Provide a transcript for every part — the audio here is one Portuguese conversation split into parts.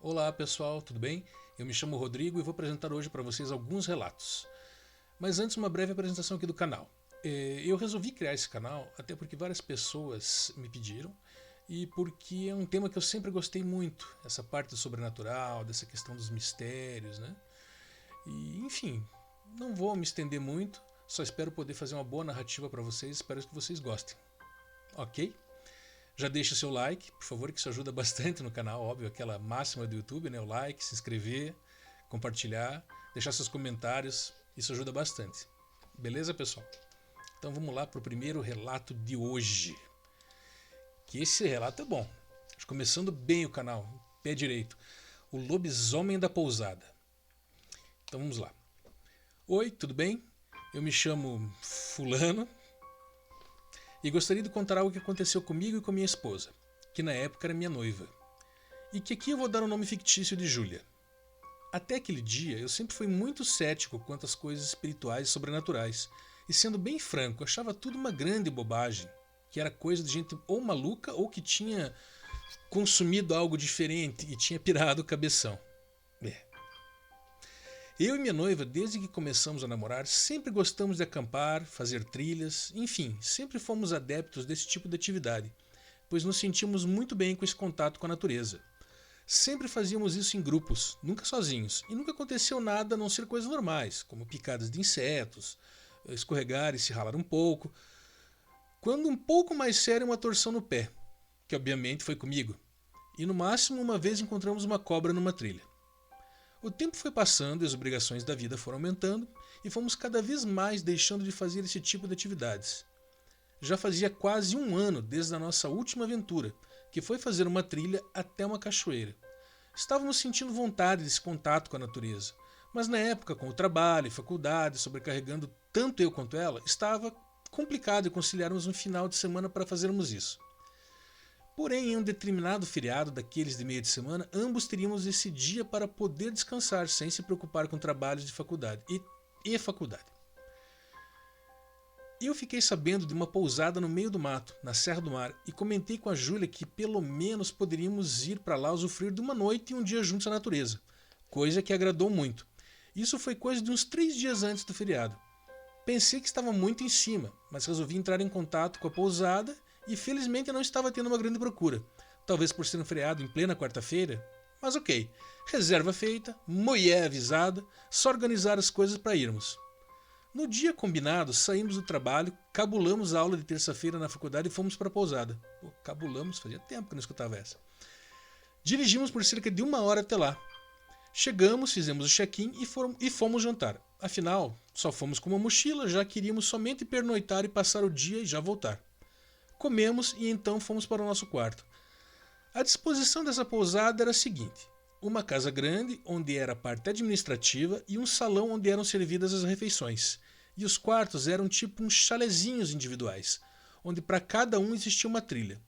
Olá pessoal, tudo bem? Eu me chamo Rodrigo e vou apresentar hoje para vocês alguns relatos. Mas antes, uma breve apresentação aqui do canal. Eu resolvi criar esse canal até porque várias pessoas me pediram e porque é um tema que eu sempre gostei muito, essa parte do sobrenatural, dessa questão dos mistérios, né? E enfim, não vou me estender muito, só espero poder fazer uma boa narrativa para vocês, espero que vocês gostem. Ok? Já deixa o seu like, por favor, que isso ajuda bastante no canal, óbvio, aquela máxima do YouTube, né? O like, se inscrever, compartilhar, deixar seus comentários, isso ajuda bastante. Beleza, pessoal? Então vamos lá para o primeiro relato de hoje. Que esse relato é bom. Começando bem o canal, pé direito. O lobisomem da pousada. Então vamos lá. Oi, tudo bem? Eu me chamo Fulano e gostaria de contar algo que aconteceu comigo e com minha esposa, que na época era minha noiva, e que aqui eu vou dar o nome fictício de Júlia. Até aquele dia eu sempre fui muito cético quanto às coisas espirituais e sobrenaturais, e sendo bem franco, achava tudo uma grande bobagem, que era coisa de gente ou maluca ou que tinha consumido algo diferente e tinha pirado o cabeção. Eu e minha noiva, desde que começamos a namorar, sempre gostamos de acampar, fazer trilhas, enfim, sempre fomos adeptos desse tipo de atividade, pois nos sentimos muito bem com esse contato com a natureza. Sempre fazíamos isso em grupos, nunca sozinhos, e nunca aconteceu nada a não ser coisas normais, como picadas de insetos, escorregar e se ralar um pouco. Quando um pouco mais sério, uma torção no pé, que obviamente foi comigo, e no máximo uma vez encontramos uma cobra numa trilha. O tempo foi passando e as obrigações da vida foram aumentando e fomos cada vez mais deixando de fazer esse tipo de atividades. Já fazia quase um ano desde a nossa última aventura, que foi fazer uma trilha até uma cachoeira. Estávamos sentindo vontade desse contato com a natureza, mas na época, com o trabalho e faculdade sobrecarregando tanto eu quanto ela, estava complicado conciliarmos um final de semana para fazermos isso. Porém, em um determinado feriado daqueles de meio de semana, ambos teríamos esse dia para poder descansar sem se preocupar com trabalhos de faculdade e faculdade. Eu fiquei sabendo de uma pousada no meio do mato, na Serra do Mar, e comentei com a Júlia que pelo menos poderíamos ir para lá usufruir de uma noite e um dia juntos à natureza, coisa que agradou muito. Isso foi coisa de uns 3 dias antes do feriado. Pensei que estava muito em cima, mas resolvi entrar em contato com a pousada e felizmente não estava tendo uma grande procura. Talvez por ser um feriado em plena quarta-feira, mas ok. Reserva feita, mulher avisada, só organizar as coisas para irmos. No dia combinado, saímos do trabalho, cabulamos a aula de terça-feira na faculdade e fomos para a pousada. Pô, cabulamos, fazia tempo que não escutava essa. Dirigimos por cerca de 1 hora até lá. Chegamos, fizemos o check-in e fomos jantar. Afinal, só fomos com uma mochila, já queríamos somente pernoitar e passar o dia e já voltar. Comemos e então fomos para o nosso quarto. A disposição dessa pousada era a seguinte: uma casa grande, onde era a parte administrativa, e um salão onde eram servidas as refeições. E os quartos eram tipo uns chalezinhos individuais, onde para cada um existia uma trilha.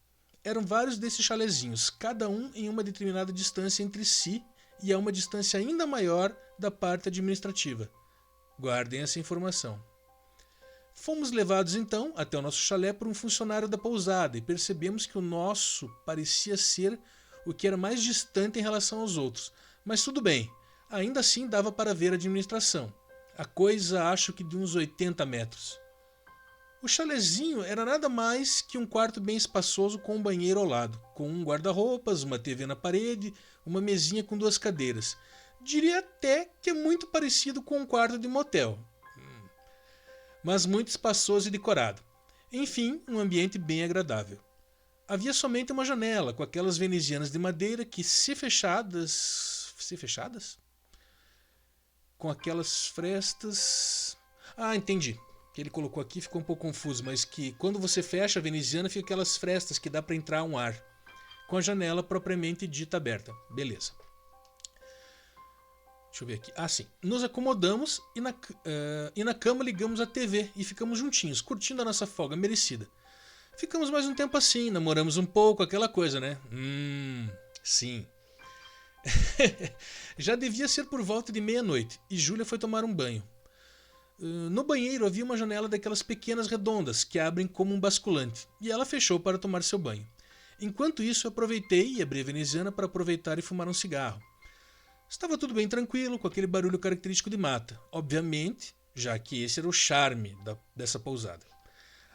Eram vários desses chalezinhos, cada um em uma determinada distância entre si e a uma distância ainda maior da parte administrativa. Guardem essa informação. Fomos levados então até o nosso chalé por um funcionário da pousada e percebemos que o nosso parecia ser o que era mais distante em relação aos outros. Mas tudo bem, ainda assim dava para ver a administração. A coisa acho que de uns 80 metros. O chalezinho era nada mais que um quarto bem espaçoso com um banheiro ao lado, com um guarda-roupas, uma TV na parede, uma mesinha com 2 cadeiras. Diria até que é muito parecido com um quarto de motel, mas muito espaçoso e decorado. Enfim, um ambiente bem agradável. Havia somente uma janela, com aquelas venezianas de madeira que, se fechadas... Se fechadas? Com aquelas frestas... Ah, entendi. Que ele colocou aqui ficou um pouco confuso, mas que quando você fecha a veneziana fica aquelas frestas que dá para entrar um ar. Com a janela propriamente dita aberta. Beleza. Deixa eu ver aqui. Ah, sim. Nos acomodamos e na cama ligamos a TV e ficamos juntinhos, curtindo a nossa folga merecida. Ficamos mais um tempo assim, namoramos um pouco, aquela coisa, né? Sim. Já devia ser por volta de meia-noite e Júlia foi tomar um banho. No banheiro havia uma janela daquelas pequenas redondas que abrem como um basculante e ela fechou para tomar seu banho. Enquanto isso, eu aproveitei e abri a veneziana para aproveitar e fumar um cigarro. Estava tudo bem tranquilo, com aquele barulho característico de mata, obviamente, já que esse era o charme dessa pousada.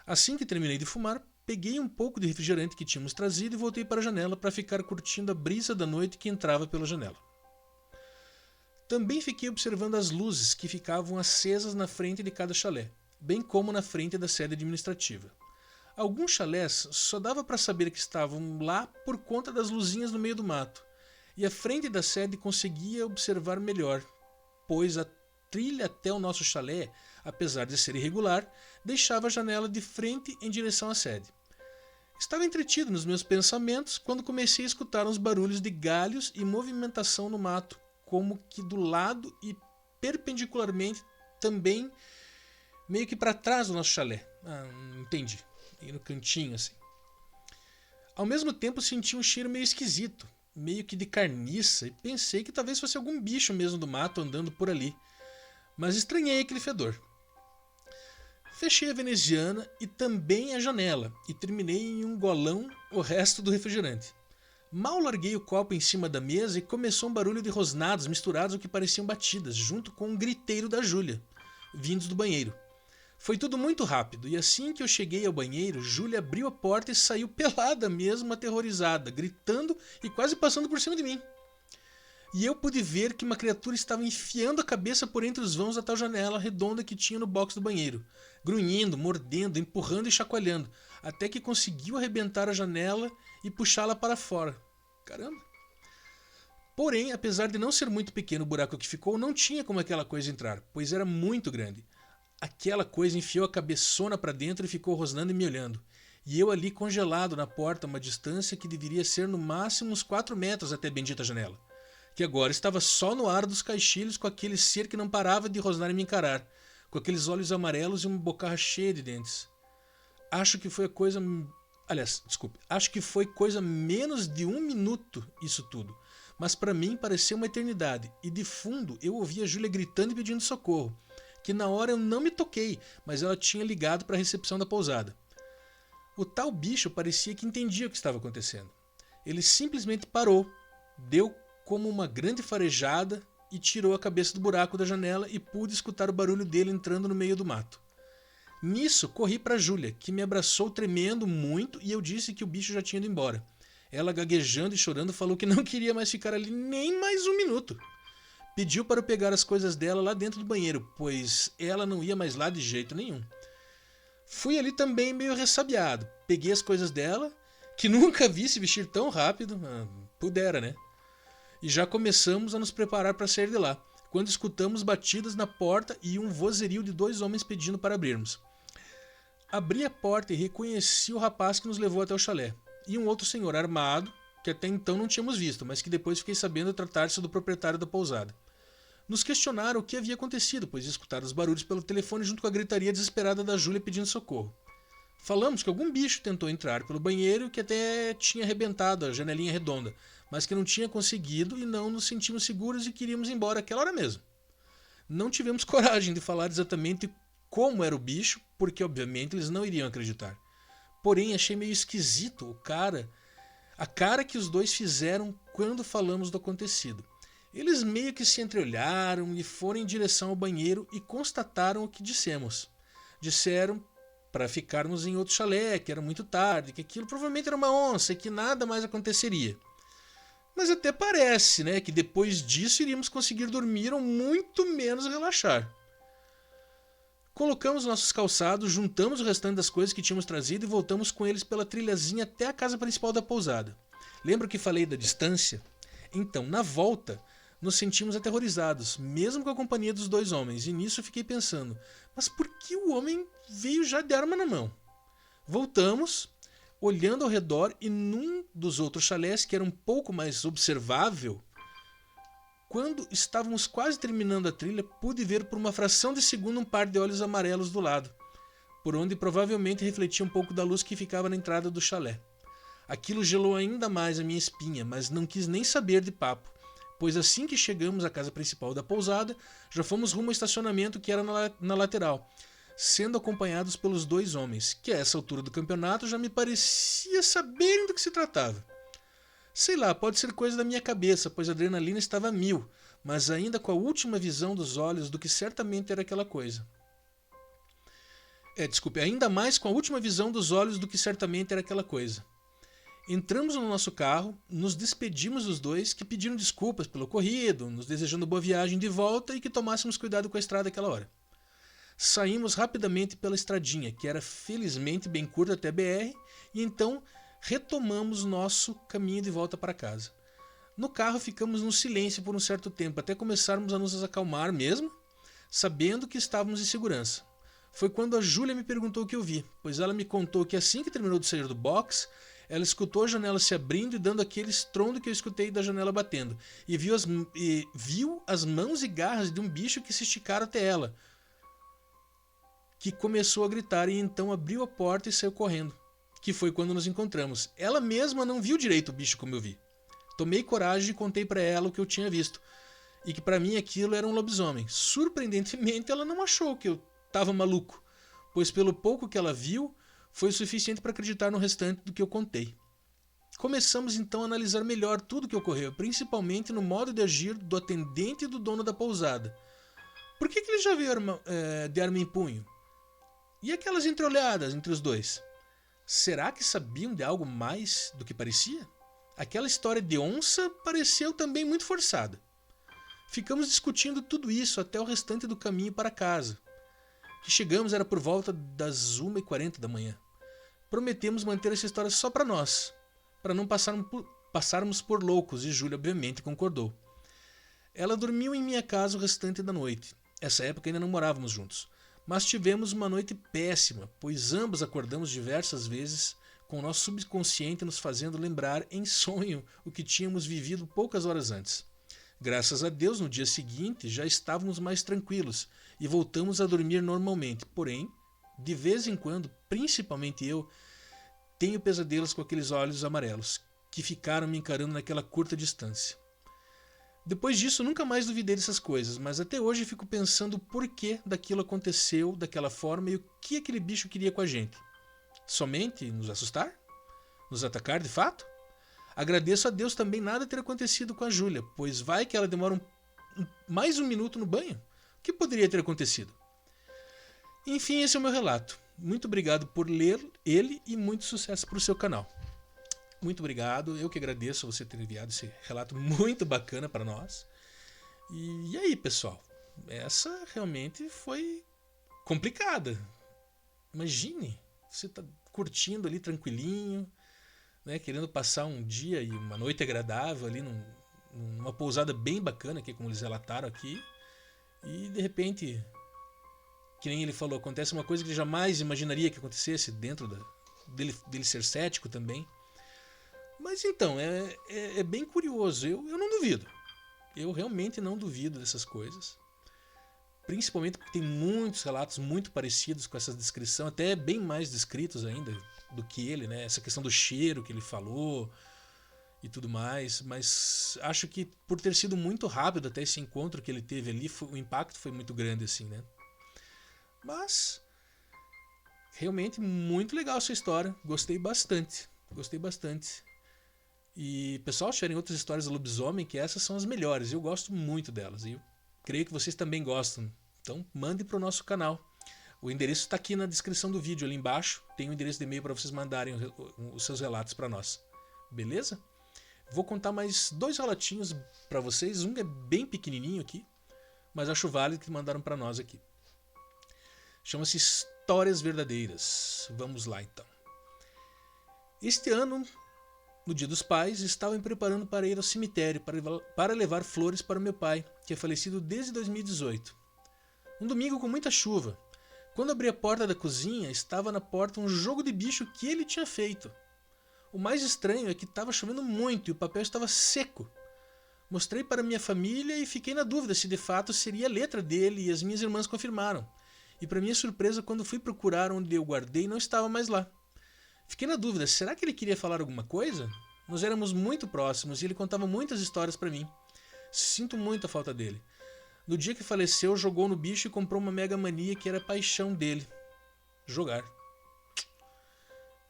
Assim que terminei de fumar, peguei um pouco de refrigerante que tínhamos trazido e voltei para a janela para ficar curtindo a brisa da noite que entrava pela janela. Também fiquei observando as luzes que ficavam acesas na frente de cada chalé, bem como na frente da sede administrativa. Alguns chalés só dava para saber que estavam lá por conta das luzinhas no meio do mato, e a frente da sede conseguia observar melhor, pois a trilha até o nosso chalé, apesar de ser irregular, deixava a janela de frente em direção à sede. Estava entretido nos meus pensamentos quando comecei a escutar uns barulhos de galhos e movimentação no mato, como que do lado e perpendicularmente também meio que para trás do nosso chalé. Entendi. E no cantinho assim. Ao mesmo tempo senti um cheiro meio esquisito, meio que de carniça, e pensei que talvez fosse algum bicho mesmo do mato andando por ali. Mas estranhei aquele fedor. Fechei a veneziana e também a janela, e terminei em um golão o resto do refrigerante. Mal larguei o copo em cima da mesa e começou um barulho de rosnadas misturados ao que pareciam batidas, junto com um griteiro da Júlia, vindos do banheiro. Foi tudo muito rápido, e assim que eu cheguei ao banheiro, Júlia abriu a porta e saiu pelada mesmo, aterrorizada, gritando e quase passando por cima de mim. E eu pude ver que uma criatura estava enfiando a cabeça por entre os vãos da tal janela redonda que tinha no box do banheiro, grunhindo, mordendo, empurrando e chacoalhando, até que conseguiu arrebentar a janela e puxá-la para fora. Caramba! Porém, apesar de não ser muito pequeno o buraco que ficou, não tinha como aquela coisa entrar, pois era muito grande. Aquela coisa enfiou a cabeçona para dentro e ficou rosnando e me olhando. E eu ali congelado na porta, uma distância que deveria ser no máximo uns 4 metros até a bendita janela, que agora estava só no ar dos caixilhos com aquele ser que não parava de rosnar e me encarar, com aqueles olhos amarelos e uma bocarra cheia de dentes. Acho que foi coisa menos de 1 minuto isso tudo, mas para mim pareceu uma eternidade, e de fundo eu ouvia a Júlia gritando e pedindo socorro, que na hora eu não me toquei, mas ela tinha ligado para a recepção da pousada. O tal bicho parecia que entendia o que estava acontecendo. Ele simplesmente parou, deu como uma grande farejada e tirou a cabeça do buraco da janela e pude escutar o barulho dele entrando no meio do mato. Nisso, corri para Júlia, que me abraçou tremendo muito, e eu disse que o bicho já tinha ido embora. Ela, gaguejando e chorando, falou que não queria mais ficar ali nem mais 1 minuto. Pediu para eu pegar as coisas dela lá dentro do banheiro, pois ela não ia mais lá de jeito nenhum. Fui ali também meio ressabiado. Peguei as coisas dela, que nunca vi se vestir tão rápido, pudera, né? E já começamos a nos preparar para sair de lá, quando escutamos batidas na porta e um vozerio de 2 homens pedindo para abrirmos. Abri a porta e reconheci o rapaz que nos levou até o chalé, e um outro senhor armado, que até então não tínhamos visto, mas que depois fiquei sabendo tratar-se do proprietário da pousada. Nos questionaram o que havia acontecido, pois escutaram os barulhos pelo telefone junto com a gritaria desesperada da Júlia pedindo socorro. Falamos que algum bicho tentou entrar pelo banheiro e que até tinha arrebentado a janelinha redonda, mas que não tinha conseguido e não nos sentimos seguros e queríamos ir embora aquela hora mesmo. Não tivemos coragem de falar exatamente como era o bicho, porque obviamente eles não iriam acreditar. Porém, achei meio esquisito a cara que os dois fizeram quando falamos do acontecido. Eles meio que se entreolharam e foram em direção ao banheiro e constataram o que dissemos. Disseram para ficarmos em outro chalé, que era muito tarde, que aquilo provavelmente era uma onça e que nada mais aconteceria. Mas até parece, né, que depois disso iríamos conseguir dormir ou muito menos relaxar. Colocamos nossos calçados, juntamos o restante das coisas que tínhamos trazido e voltamos com eles pela trilhazinha até a casa principal da pousada. Lembra que falei da distância? Então, na volta, nos sentimos aterrorizados, mesmo com a companhia dos 2 homens, e nisso fiquei pensando, mas por que o homem veio já de arma na mão? Voltamos, olhando ao redor, e num dos outros chalés, que era um pouco mais observável, quando estávamos quase terminando a trilha, pude ver por uma fração de segundo um par de olhos amarelos do lado, por onde provavelmente refletia um pouco da luz que ficava na entrada do chalé. Aquilo gelou ainda mais a minha espinha, mas não quis nem saber de papo, pois assim que chegamos à casa principal da pousada, já fomos rumo ao estacionamento que era na lateral. sendo acompanhados pelos 2 homens, que a essa altura do campeonato já me parecia saberem do que se tratava. Sei lá, pode ser coisa da minha cabeça, pois a adrenalina estava a 1000, mas ainda com a última visão dos olhos do que certamente era aquela coisa. Ainda mais com a última visão dos olhos do que certamente era aquela coisa. Entramos no nosso carro, nos despedimos dos 2, que pediram desculpas pelo ocorrido, nos desejando boa viagem de volta e que tomássemos cuidado com a estrada aquela hora. Saímos rapidamente pela estradinha, que era felizmente bem curta até a BR, e então retomamos nosso caminho de volta para casa. No carro ficamos no silêncio por um certo tempo, até começarmos a nos acalmar mesmo, sabendo que estávamos em segurança. Foi quando a Júlia me perguntou o que eu vi, pois ela me contou que assim que terminou de sair do box, ela escutou a janela se abrindo e dando aquele estrondo que eu escutei da janela batendo, e viu as mãos e garras de um bicho que se esticaram até ela, que começou a gritar e então abriu a porta e saiu correndo, que foi quando nos encontramos. Ela mesma não viu direito o bicho como eu vi. Tomei coragem e contei para ela o que eu tinha visto, e que para mim aquilo era um lobisomem. Surpreendentemente, ela não achou que eu estava maluco, pois pelo pouco que ela viu, foi o suficiente para acreditar no restante do que eu contei. Começamos então a analisar melhor tudo o que ocorreu, principalmente no modo de agir do atendente e do dono da pousada. Por que ele já veio de arma em punho? E aquelas entreolhadas entre os 2? Será que sabiam de algo mais do que parecia? Aquela história de onça pareceu também muito forçada. Ficamos discutindo tudo isso até o restante do caminho para casa. Que chegamos era por volta das 1h40 da manhã. Prometemos manter essa história só para nós, para não passarmos por loucos, e Júlia obviamente concordou. Ela dormiu em minha casa o restante da noite. Essa época ainda não morávamos juntos. Mas tivemos uma noite péssima, pois ambos acordamos diversas vezes com o nosso subconsciente nos fazendo lembrar em sonho o que tínhamos vivido poucas horas antes. Graças a Deus, no dia seguinte já estávamos mais tranquilos e voltamos a dormir normalmente. Porém, de vez em quando, principalmente eu, tenho pesadelos com aqueles olhos amarelos que ficaram me encarando naquela curta distância. Depois disso, nunca mais duvidei dessas coisas, mas até hoje fico pensando o porquê daquilo aconteceu daquela forma e o que aquele bicho queria com a gente. Somente nos assustar? Nos atacar de fato? Agradeço a Deus também nada ter acontecido com a Júlia, pois vai que ela demora mais um minuto no banho. O que poderia ter acontecido? Enfim, esse é o meu relato. Muito obrigado por ler ele e muito sucesso para o seu canal. Muito obrigado, eu que agradeço você ter enviado esse relato muito bacana para nós. E aí, pessoal, essa realmente foi complicada. Imagine, você tá curtindo ali tranquilinho, né, querendo passar um dia e uma noite agradável ali numa pousada bem bacana, que como eles relataram aqui, e de repente, que nem ele falou, acontece uma coisa que ele jamais imaginaria que acontecesse dentro dele ser cético também. Mas então, é bem curioso, eu não duvido, eu realmente não duvido dessas coisas, principalmente porque tem muitos relatos muito parecidos com essa descrição, até bem mais descritos ainda do que ele, né? Essa questão do cheiro que ele falou e tudo mais, mas acho que por ter sido muito rápido até esse encontro que ele teve ali, o impacto foi muito grande assim, né? Mas realmente muito legal essa história, gostei bastante. E pessoal, se tiverem outras histórias do lobisomem, que essas são as melhores, eu gosto muito delas e eu creio que vocês também gostam. Então mande para o nosso canal. O endereço está aqui na descrição do vídeo, ali embaixo tem o endereço de e-mail para vocês mandarem os seus relatos para nós. Beleza? Vou contar mais 2 relatinhos para vocês. Um é bem pequenininho aqui, mas acho válido que mandaram para nós aqui. Chama-se Histórias Verdadeiras. Vamos lá então. Este ano, no Dia dos Pais, estava me preparando para ir ao cemitério para levar flores para o meu pai, que é falecido desde 2018. Um domingo com muita chuva. Quando abri a porta da cozinha, estava na porta um jogo de bicho que ele tinha feito. O mais estranho é que estava chovendo muito e o papel estava seco. Mostrei para minha família e fiquei na dúvida se de fato seria a letra dele, e as minhas irmãs confirmaram. E para minha surpresa, quando fui procurar onde eu guardei, não estava mais lá. Fiquei na dúvida, será que ele queria falar alguma coisa? Nós éramos muito próximos e ele contava muitas histórias para mim. Sinto muito a falta dele. No dia que faleceu, jogou no bicho e comprou uma Mega Mania que era a paixão dele. Jogar.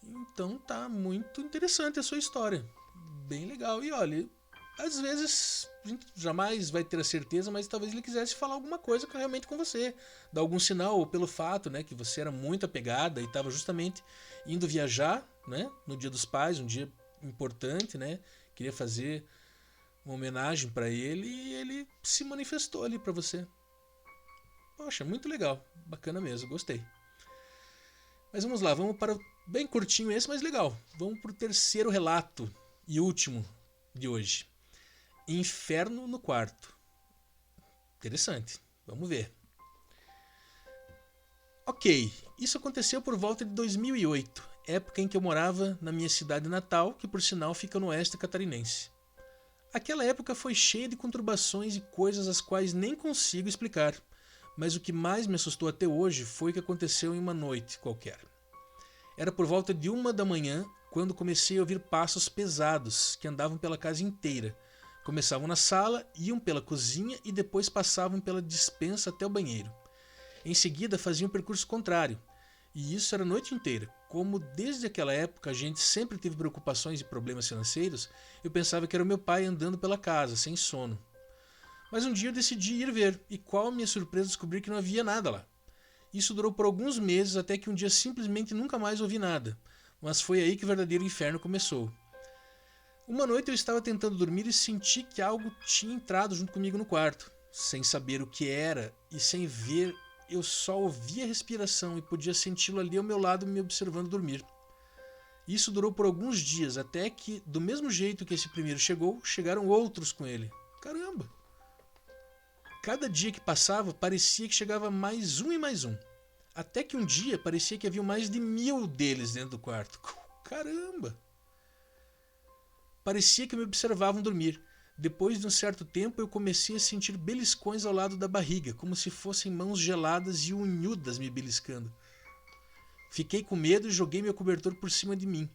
Então tá muito interessante a sua história. Bem legal. E olha, às vezes a gente jamais vai ter a certeza, mas talvez ele quisesse falar alguma coisa realmente com você. Dar algum sinal, ou pelo fato, né, que você era muito apegada e estava justamente indo viajar, né, no Dia dos Pais, um dia importante, né? Queria fazer uma homenagem para ele e ele se manifestou ali para você. Poxa, muito legal. Bacana mesmo, gostei. Mas vamos lá, vamos para bem curtinho esse, mas legal. Vamos para o terceiro relato e último de hoje. Inferno no quarto. Interessante. Vamos ver. Ok, isso aconteceu por volta de 2008, época em que eu morava na minha cidade natal, que por sinal fica no oeste catarinense. Aquela época foi cheia de conturbações e coisas as quais nem consigo explicar, mas o que mais me assustou até hoje foi o que aconteceu em uma noite qualquer. Era por volta de 1 da manhã quando comecei a ouvir passos pesados que andavam pela casa inteira. Começavam na sala, iam pela cozinha e depois passavam pela despensa até o banheiro. Em seguida faziam um percurso contrário. E isso era a noite inteira. Como desde aquela época a gente sempre teve preocupações e problemas financeiros, eu pensava que era o meu pai andando pela casa, sem sono. Mas um dia eu decidi ir ver, e qual a minha surpresa descobrir que não havia nada lá. Isso durou por alguns meses até que um dia simplesmente nunca mais ouvi nada. Mas foi aí que o verdadeiro inferno começou. Uma noite eu estava tentando dormir e senti que algo tinha entrado junto comigo no quarto. Sem saber o que era e sem ver, eu só ouvia a respiração e podia senti-lo ali ao meu lado me observando dormir. Isso durou por alguns dias, até que, do mesmo jeito que esse primeiro chegou, chegaram outros com ele. Caramba! Cada dia que passava, parecia que chegava mais um e mais um. Até que um dia parecia que havia mais de 1000 deles dentro do quarto. Caramba! Parecia que me observavam dormir. Depois de um certo tempo, eu comecei a sentir beliscões ao lado da barriga, como se fossem mãos geladas e unhudas me beliscando. Fiquei com medo e joguei meu cobertor por cima de mim.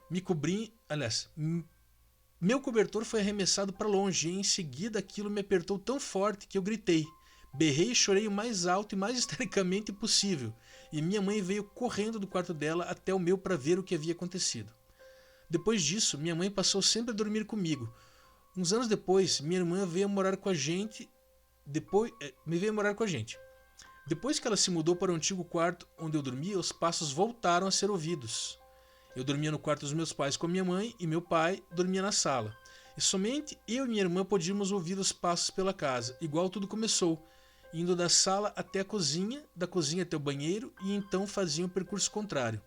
Me cobri... Aliás, meu cobertor foi arremessado para longe e em seguida aquilo me apertou tão forte que eu gritei. Berrei e chorei o mais alto e mais histericamente possível, e minha mãe veio correndo do quarto dela até o meu para ver o que havia acontecido. Depois disso, minha mãe passou sempre a dormir comigo. Uns anos depois, minha irmã veio morar com a gente. Me veio morar com a gente. Depois que ela se mudou para o antigo quarto onde eu dormia, os passos voltaram a ser ouvidos. Eu dormia no quarto dos meus pais com a minha mãe e meu pai dormia na sala. E somente eu e minha irmã podíamos ouvir os passos pela casa, igual tudo começou, indo da sala até a cozinha, da cozinha até o banheiro e então faziam o percurso contrário.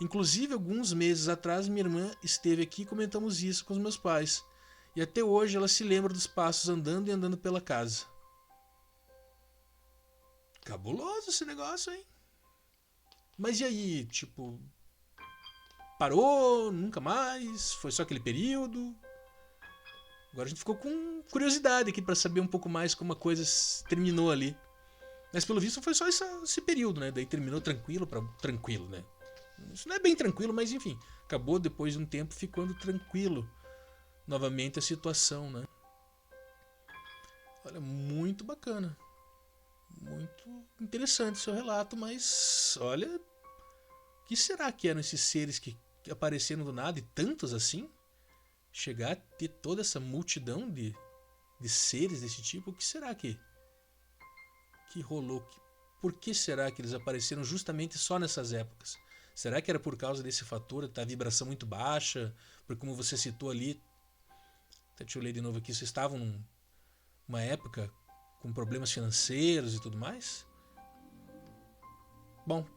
Inclusive, alguns meses atrás, minha irmã esteve aqui e comentamos isso com os meus pais. E até hoje ela se lembra dos passos andando e andando pela casa. Cabuloso esse negócio, hein? Mas e aí, tipo... Parou? Nunca mais? Foi só aquele período? Agora a gente ficou com curiosidade aqui para saber um pouco mais como a coisa terminou ali. Mas pelo visto foi só esse período, né? Daí terminou tranquilo, né? Isso não é bem tranquilo, mas enfim. Acabou depois de um tempo ficando tranquilo novamente a situação, né? Olha, muito bacana. Muito interessante seu relato, mas olha, o que será que eram esses seres que apareceram do nada e tantos assim? Chegar a ter toda essa multidão de seres desse tipo, o que será que rolou? Por que será que eles apareceram justamente só nessas épocas? Será que era por causa desse fator da vibração muito baixa? Porque como você citou ali, até deixa eu ler de novo aqui, vocês estavam numa época com problemas financeiros e tudo mais? Bom,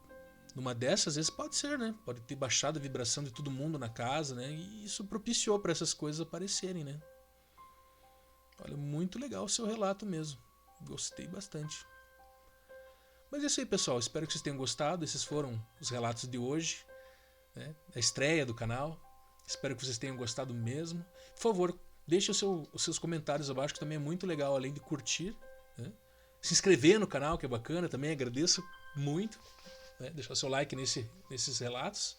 numa dessas, às vezes pode ser, né? Pode ter baixado a vibração de todo mundo na casa, né? E isso propiciou para essas coisas aparecerem, né? Olha, muito legal o seu relato mesmo. Gostei bastante. Mas é isso aí, pessoal. Espero que vocês tenham gostado. Esses foram os relatos de hoje, né? A estreia do canal. Espero que vocês tenham gostado mesmo. Por favor, deixe os seus comentários abaixo, que também é muito legal, além de curtir, né? Se inscrever no canal, que é bacana, também agradeço muito, né? Deixar seu like nesses relatos.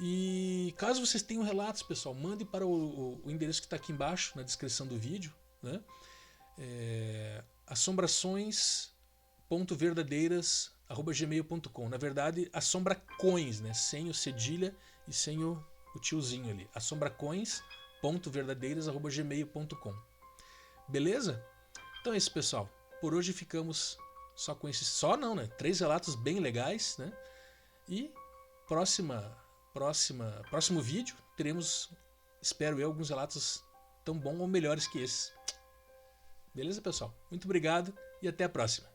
E caso vocês tenham relatos, pessoal, mande para o endereço que está aqui embaixo na descrição do vídeo, né? assombrações.verdadeiras@gmail.com. Na verdade, assombracões, né? Sem o cedilha e sem o tiozinho ali. assombracões.verdadeiras@gmail.com. Beleza? Então é isso, pessoal. Por hoje ficamos só com esses. Só não, né? 3 relatos bem legais, né? E próximo vídeo teremos, espero eu, alguns relatos tão bons ou melhores que esses. Beleza, pessoal? Muito obrigado e até a próxima.